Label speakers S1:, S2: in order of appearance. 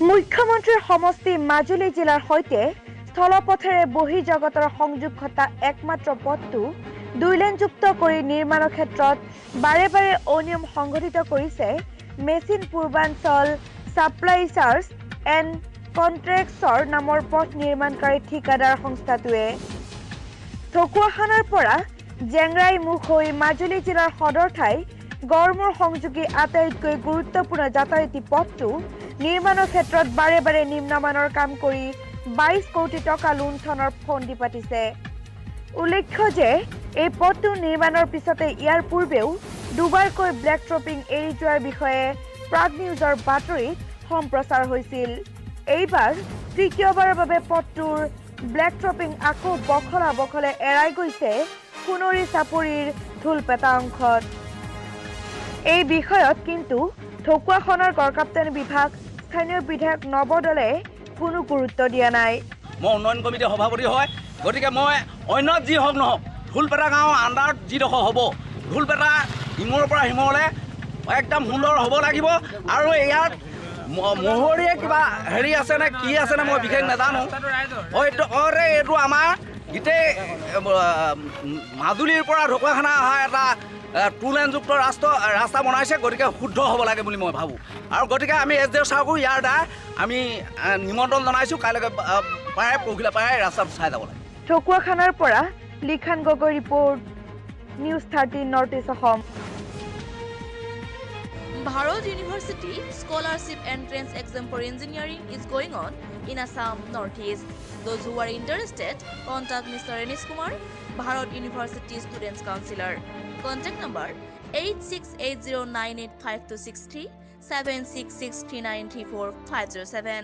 S1: মুখ্যমন্ত্ৰীৰ সমষ্টি মাজুলী জিলাৰ সৈতে স্থলপথেৰে বহিৰ্জগতৰ সংযোগ ঘটা একমাত্ৰ পথটো দুইলেনযুক্ত কৰি নিৰ্মাণৰ ক্ষেত্ৰত বাৰে বাৰে অনিয়ম সংঘটিত কৰিছে মেচিন পূৰ্বাঞ্চল ছাপ্লাইচাৰ্ছ এণ্ড কণ্ট্ৰেক্টছৰ নামৰ পথ নিৰ্মাণকাৰী ঠিকাদাৰ সংস্থাটোৱে। ঢকুৱাখানাৰ পৰা জেংৰাই মুখ হৈ মাজুলী জিলাৰ সদৰ ঠাই গড়মূৰ সংযোগী আটাইতকৈ গুৰুত্বপূৰ্ণ যাতায়াতী পথটো নিৰ্মাণৰ ক্ষেত্ৰত বাৰে বাৰে নিম্নমানৰ কাম কৰি 22 কোটি টকা লুণ্ঠনৰ ফন্দি পাতিছে। উল্লেখ্য যে এই পথটো নিৰ্মাণৰ পিছতে ইয়াৰ পূৰ্বেও দুবাৰকৈ ব্লেক ট্ৰপিং এৰি যোৱাৰ বিষয়ে প্ৰাগ নিউজৰ বাতৰিত সম্প্ৰচাৰ হৈছিল। এইবাৰ তৃতীয়বাৰৰ বাবে পথটোৰ ব্লেক ট্ৰপিং আকৌ বখলে এৰাই গৈছে সোণৰী চাপৰিৰ ঢোলপেটা অংশত। এই বিষয়ত কিন্তু ঢকুৱাখানাৰ গড়কাপ্তানি বিভাগ স্থানীয় বিধায়ক নৱদলে কোনো গুৰুত্ব দিয়া নাই।
S2: মই উন্নয়ন কমিটিৰ সভাপতি হয়, গতিকে মই অন্য যি হওক নহওক ঢোলপেটা গাঁৱৰ আণ্ডাৰত যিডোখৰ হ'ব ঢোলপেটা ইমূৰৰ পৰা সিমূৰলৈ একদম সুন্দৰ হ'ব লাগিব। আৰু ইয়াত মহৰীয়ে কিবা হেৰি আছেনে কি আছেনে মই বিশেষ নাজানো। এইটো আমাৰ গোটেই মাজুলীৰ পৰা ঢকুৱাখানা অহা এটা 2 লেনযুক্ত ৰাস্তা বনাইছে, গতিকে শুদ্ধ হ'ব লাগে বুলি মই ভাবোঁ। আৰু গতিকে আমি SDO ছাৰকো ইয়াৰ দ্বাৰা আমি নিমন্ত্ৰণ জনাইছোঁ, কাইলৈকে পাৰে পৰহিলৈ পাৰে ৰাস্তাটো চাই যাব লাগে।
S1: ঢকুৱাখানাৰ পৰা Likhan Gogoi report, news 13 north east Assam.
S3: Bharat University Scholarship Entrance Exam for Engineering is going on in Assam Northeast. Those who are interested, contact Mr. Anish Kumar, Bharat University Students Councillor. Contact number 8680985263 7663934 507.